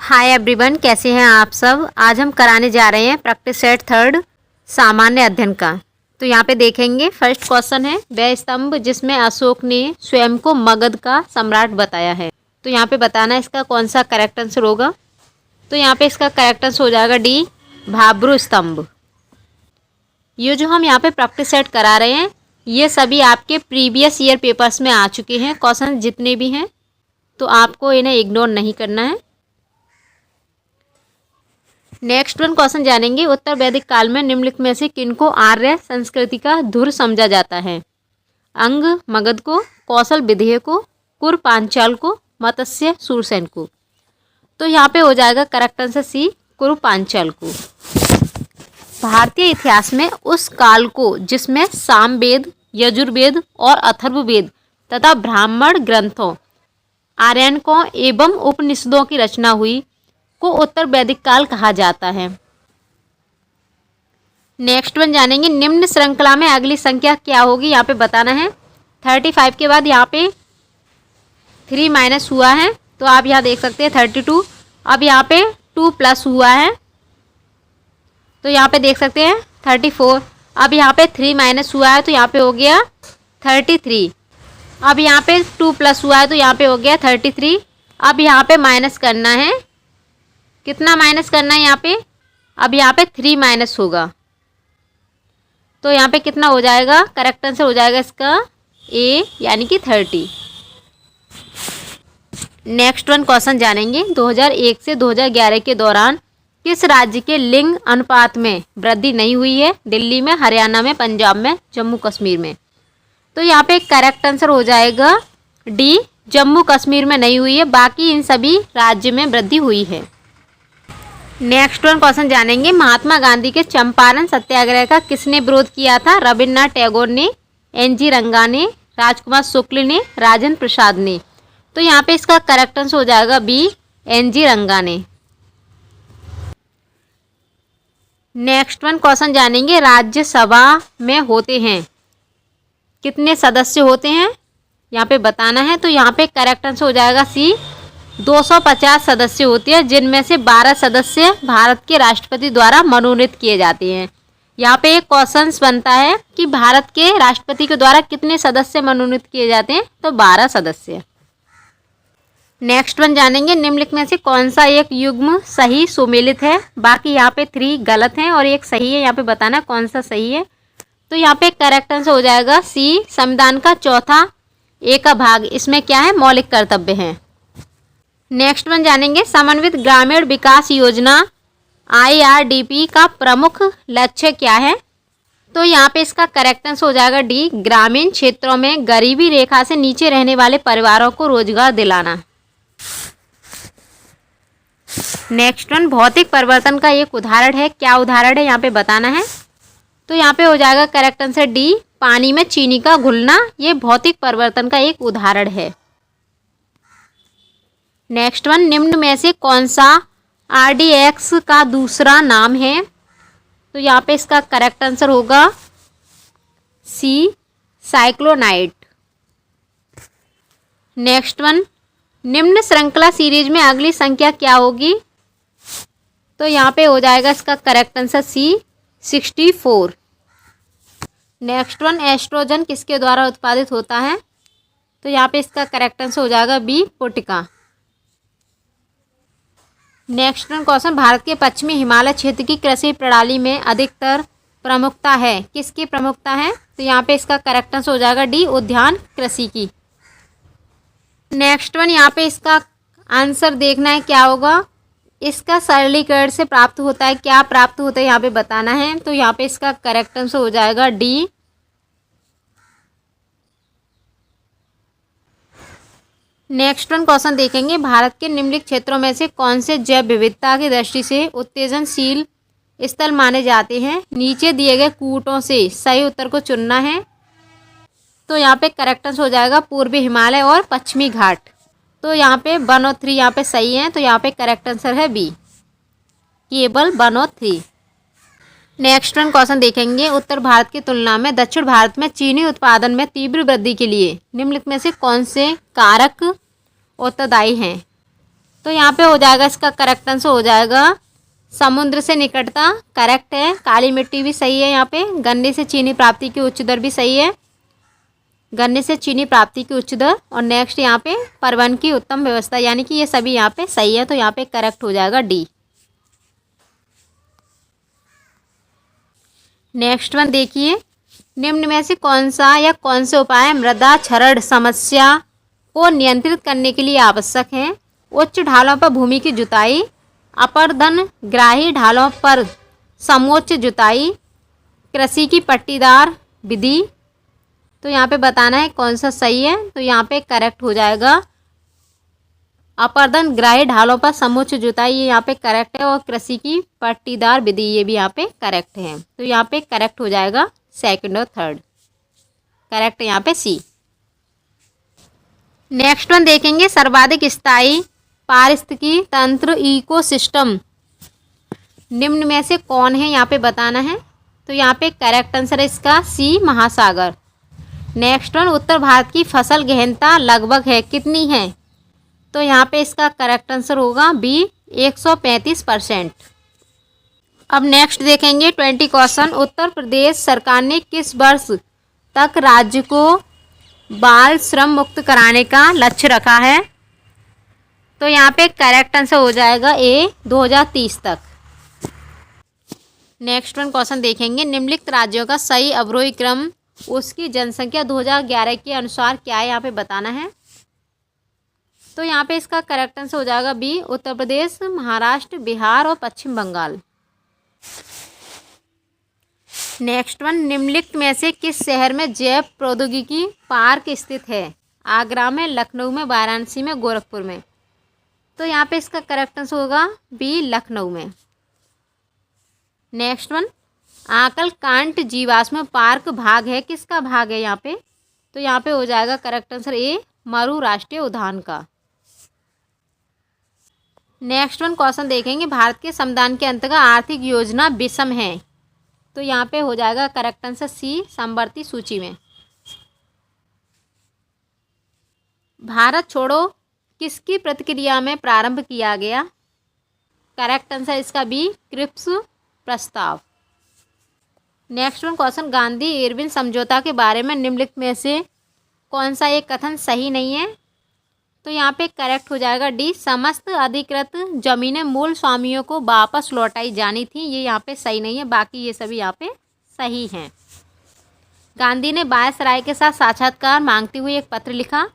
Hi everyone, कैसे हैं आप सब। आज हम कराने जा रहे हैं प्रैक्टिस सेट थर्ड सामान्य अध्ययन का। तो यहाँ पे देखेंगे फर्स्ट क्वेश्चन है वह स्तंभ जिसमें अशोक ने स्वयं को मगध का सम्राट बताया है। तो यहाँ पे बताना इसका कौन सा करेक्ट आंसर होगा। तो यहाँ पे इसका करेक्ट आंसर हो जाएगा डी, भाब्रू स्तंभ। ये जो हम यहाँ पे प्रैक्टिस सेट करा रहे हैं ये सभी आपके प्रीवियस ईयर पेपर्स में आ चुके हैं क्वेश्चन जितने भी हैं, तो आपको इन्हें इग्नोर नहीं करना है। नेक्स्ट वन क्वेश्चन जानेंगे, उत्तर वैदिक काल में निम्नलिखित में से किनको आर्य संस्कृति का धुर समझा जाता है। अंग मगध को, कौशल विदेह को, कुर पांचाल को, मत्स्य सूरसेन को। तो यहाँ पे हो जाएगा करेक्ट आंसर सी, कुरु पांचाल को। भारतीय इतिहास में उस काल को जिसमें सामवेद, यजुर्वेद और अथर्ववेद तथा ब्राह्मण ग्रंथों, आर्यनकों एवं उपनिषदों की रचना हुई को उत्तर वैदिक काल कहा जाता है। नेक्स्ट वन जानेंगे, निम्न श्रृंखला में अगली संख्या क्या होगी। यहाँ पे बताना है 35 के बाद यहाँ पे 3 माइनस हुआ है, तो आप यहाँ देख सकते हैं 32। अब यहाँ पे 2 प्लस हुआ है, तो यहाँ पे देख सकते हैं 34। अब यहाँ पे 3 माइनस हुआ है, तो यहाँ पे हो गया 33। अब यहाँ पे 2 प्लस हुआ है, तो यहाँ पे हो गया 33। अब यहाँ पे माइनस करना है, कितना माइनस करना है यहाँ पे। अब यहाँ पे 3 माइनस होगा, तो यहाँ पे कितना हो जाएगा, करेक्ट आंसर हो जाएगा इसका ए यानी कि 30। नेक्स्ट वन क्वेश्चन जानेंगे, 2001 से 2011 के दौरान किस राज्य के लिंग अनुपात में वृद्धि नहीं हुई है। दिल्ली में, हरियाणा में, पंजाब में, जम्मू कश्मीर में। तो यहाँ पे करेक्ट आंसर हो जाएगा डी, जम्मू कश्मीर में नहीं हुई है, बाकी इन सभी राज्य में वृद्धि हुई है। नेक्स्ट वन क्वेश्चन जानेंगे, महात्मा गांधी के चंपारण सत्याग्रह का किसने विरोध किया था। रविन्द्रनाथ टैगोर ने, एन.जी. रंगा ने, राजकुमार शुक्ल ने, राजेंद्र प्रसाद ने। तो यहाँ पे इसका करेक्ट आंसर हो जाएगा बी, एन.जी. रंगा ने। नेक्स्ट वन क्वेश्चन जानेंगे, राज्यसभा में होते हैं कितने सदस्य होते हैं, यहाँ पे बताना है। तो यहाँ पे करेक्ट आंसर हो जाएगा सी, 250 सदस्य होते हैं, जिनमें से 12 सदस्य भारत के राष्ट्रपति द्वारा मनोनीत किए जाते हैं। यहाँ पे एक क्वेश्चन बनता है कि भारत के राष्ट्रपति के द्वारा कितने सदस्य मनोनीत किए जाते हैं, तो 12 सदस्य। नेक्स्ट वन जानेंगे, निम्नलिखित में से कौन सा एक युग्म सही सुमेलित है। बाकी यहाँ पे 3 गलत हैं और एक सही है, यहाँ पे बताना कौन सा सही है। तो यहाँ पे करेक्ट आंसर हो जाएगा सी, संविधान का चौथा ए का भाग, इसमें क्या है, मौलिक कर्तव्य हैं। नेक्स्ट वन जानेंगे, समन्वित ग्रामीण विकास योजना IRDP का प्रमुख लक्ष्य क्या है। तो यहाँ पे इसका करेक्ट आंसर हो जाएगा डी, ग्रामीण क्षेत्रों में गरीबी रेखा से नीचे रहने वाले परिवारों को रोजगार दिलाना। नेक्स्ट वन, भौतिक परिवर्तन का एक उदाहरण है, क्या उदाहरण है यहाँ पे बताना है। तो यहाँ पे हो जाएगा करेक्ट आंसर डी, पानी में चीनी का घुलना, ये भौतिक परिवर्तन का एक उदाहरण है। नेक्स्ट वन, निम्न में से कौन सा RDX का दूसरा नाम है। तो यहाँ पे इसका करेक्ट आंसर होगा सी, साइक्लोनाइट। नेक्स्ट वन, निम्न श्रृंखला सीरीज में अगली संख्या क्या होगी। तो यहाँ पे हो जाएगा इसका correct answer C, 64। Next one, estrogen किसके द्वारा उत्पादित होता है। तो यहाँ पे इसका करेक्ट आंसर हो जाएगा बी, पुटिका। नेक्स्ट वन क्वेश्चन, भारत के पश्चिमी हिमालय क्षेत्र की कृषि प्रणाली में अधिकतर प्रमुखता है, किसकी प्रमुखता है। तो यहाँ पे इसका करेक्ट आंसर हो जाएगा डी, उद्यान कृषि की। नेक्स्ट वन, यहाँ पे इसका आंसर देखना है क्या होगा, इसका सरलीकरण से प्राप्त होता है, क्या प्राप्त होता है यहाँ पे बताना है। तो यहाँ पे इसका करेक्ट आंसर हो जाएगा डी। नेक्स्ट वन क्वेश्चन देखेंगे, भारत के निम्नलिखित क्षेत्रों में से कौन से जैव विविधता की दृष्टि से उत्तेजनशील स्थल माने जाते हैं। नीचे दिए गए कूटों से सही उत्तर को चुनना है। तो यहाँ पे करेक्ट आंसर हो जाएगा पूर्वी हिमालय और पश्चिमी घाट। तो यहाँ पे 1 और 3 यहाँ पे सही है, तो यहाँ पे करेक्ट आंसर है बी, केवल 1 और 3। नेक्स्ट वन क्वेश्चन देखेंगे, उत्तर भारत की तुलना में दक्षिण भारत में चीनी उत्पादन में तीव्र वृद्धि के लिए निम्नलिखित में से कौन से कारक उत्तरदायी हैं। तो यहाँ पे हो जाएगा, इसका करेक्ट आंसर हो जाएगा समुद्र से निकटता, करेक्ट है। काली मिट्टी भी सही है। यहाँ पे गन्ने से चीनी प्राप्ति की उच्च दर भी सही है, गन्ने से चीनी प्राप्ति की उच्च दर। और नेक्स्ट यहाँ पे परिवहन की उत्तम व्यवस्था, यानी कि ये सभी यहाँ पे सही है, तो यहाँ पे करेक्ट हो जाएगा डी। नेक्स्ट वन देखिए, निम्न में से कौन सा या कौन से उपाय मृदा क्षरण समस्या को नियंत्रित करने के लिए आवश्यक हैं? उच्च ढालों पर भूमि की जुताई, अपर्दन ग्राही ढालों पर समोच्च जुताई, कृषि की पट्टीदार विधि। तो यहाँ पे बताना है कौन सा सही है, तो यहाँ पे करेक्ट हो जाएगा अपर्दन ग्राही ढालों पर समोच्च जुताई, ये यहाँ पे करेक्ट है। और कृषि की पट्टीदार विधि, ये भी यहाँ पे करेक्ट है। तो यहाँ पे करेक्ट हो जाएगा सेकंड और थर्ड, करेक्ट यहाँ पे सी। नेक्स्ट वन देखेंगे, सर्वाधिक स्थायी पारिस्थितिकी तंत्र इकोसिस्टम निम्न में से कौन है, यहाँ पे बताना है। तो यहाँ पे करेक्ट आंसर है इसका सी, महासागर। नेक्स्ट वन, उत्तर भारत की फसल गहनता लगभग है, कितनी है? तो यहाँ पे इसका करेक्ट आंसर होगा बी, 135%। अब नेक्स्ट देखेंगे 20 क्वेश्चन, उत्तर प्रदेश सरकार ने किस वर्ष तक राज्य को बाल श्रम मुक्त कराने का लक्ष्य रखा है? तो यहाँ पे करेक्ट आंसर हो जाएगा ए, 2030 तक। नेक्स्ट वन क्वेश्चन देखेंगे, निम्नलिखित राज्यों का सही अवरोही क्रम उसकी जनसंख्या 2011 के अनुसार क्या है, यहाँ पे बताना है। तो यहाँ पे इसका करेक्ट आंसर हो जाएगा बी, उत्तर प्रदेश, महाराष्ट्र, बिहार और पश्चिम बंगाल। नेक्स्ट वन, निम्नलिखित में से किस शहर में जैव प्रौद्योगिकी पार्क स्थित है? आगरा में, लखनऊ में, वाराणसी में, गोरखपुर में। तो यहाँ पे इसका करेक्ट आंसर होगा बी, लखनऊ में। नेक्स्ट वन, आकल कांट जीवाश्म पार्क भाग है, किसका भाग है यहाँ पे? तो यहाँ पे हो जाएगा करेक्ट आंसर ए, मरु राष्ट्रीय उद्यान का। नेक्स्ट वन क्वेश्चन देखेंगे, भारत के संविधान के अंतर्गत आर्थिक योजना विषम है। तो यहाँ पे हो जाएगा करेक्ट आंसर सी, समवर्ती सूची में। भारत छोड़ो किसकी प्रतिक्रिया में प्रारंभ किया गया? करेक्ट आंसर इसका बी, क्रिप्स प्रस्ताव। Next one question, Gandhi Irwin समझौता के बारे में निम्नलिखित में से कौन सा एक कथन सही नहीं है? तो यहाँ पे करेक्ट हो जाएगा डी, समस्त अधिकृत जमीनें मूल स्वामियों को वापस लौटाई जानी थी, ये यहाँ पे सही नहीं है, बाकी ये सभी यहाँ पे सही हैं। गांधी ने वायसराय के साथ साक्षात्कार मांगते हुए एक पत्र लिखा,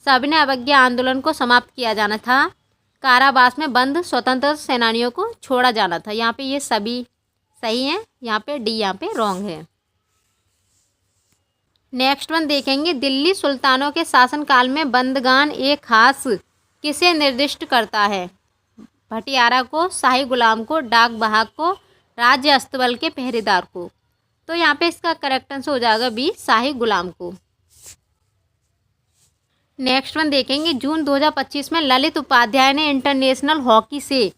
सविनय अवज्ञा आंदोलन को समाप्त किया जाना था, कारावास में बंद स्वतंत्र सेनानियों को छोड़ा जाना था, यहाँ पे ये सभी सही हैं, यहाँ पे डी यहाँ पे रॉन्ग है। नेक्स्ट वन देखेंगे, दिल्ली सुल्तानों के शासनकाल में बंदगान एक खास किसे निर्दिष्ट करता है? भटियारा को, शाही गुलाम को, डाक बहाक को, राज्य अस्तबल के पहरेदार को। तो यहाँ पे इसका करेक्ट आंसर हो जाएगा बी, शाही गुलाम को। नेक्स्ट वन देखेंगे, जून 2025 में ललित उपाध्याय ने इंटरनेशनल हॉकी से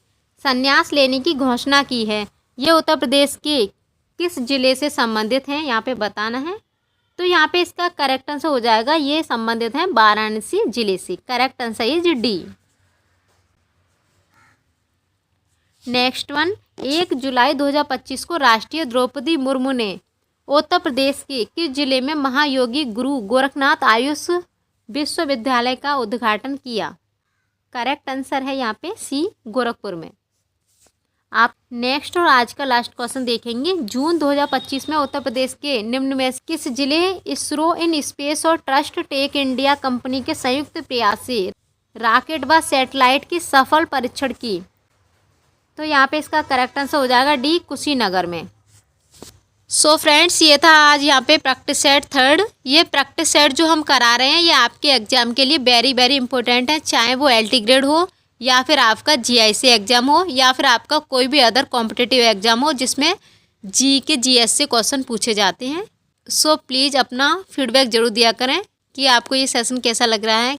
संन्यास लेने की घोषणा की है, ये उत्तर प्रदेश के किस जिले से संबंधित हैं, यहाँ पे बताना है। तो यहाँ पे इसका करेक्ट आंसर हो जाएगा, ये संबंधित है वाराणसी जिले से, correct answer is D. Next one, 1 जुलाई 2025 को राष्ट्रीय द्रौपदी मुर्मू ने उत्तर प्रदेश के किस जिले में महायोगी गुरु गोरखनाथ आयुष विश्वविद्यालय का उद्घाटन किया? करेक्ट आंसर है यहाँ पे सी, गोरखपुर में। आप नेक्स्ट और आज का लास्ट क्वेश्चन देखेंगे, जून 2025 में उत्तर प्रदेश के निम्न में किस जिले इसरो इन स्पेस और ट्रस्ट टेक इंडिया कंपनी के संयुक्त प्रयास से रॉकेट व सैटेलाइट की सफल परीक्षण की? तो यहाँ पे इसका करेक्ट आंसर हो जाएगा डी, कुशीनगर में। सो फ्रेंड्स, ये था आज यहाँ पे प्रैक्टिस सेट थर्ड। ये प्रैक्टिस सेट जो हम करा रहे हैं ये आपके एग्जाम के लिए वेरी वेरी इंपॉर्टेंट है, चाहे वो LT ग्रेड हो या फिर आपका GIC एग्ज़ाम हो या फिर आपका कोई भी अदर कॉम्पिटिटिव एग्ज़ाम हो जिसमें GK GS से क्वेश्चन पूछे जाते हैं। सो प्लीज़ अपना फीडबैक ज़रूर दिया करें कि आपको ये सेशन कैसा लग रहा है।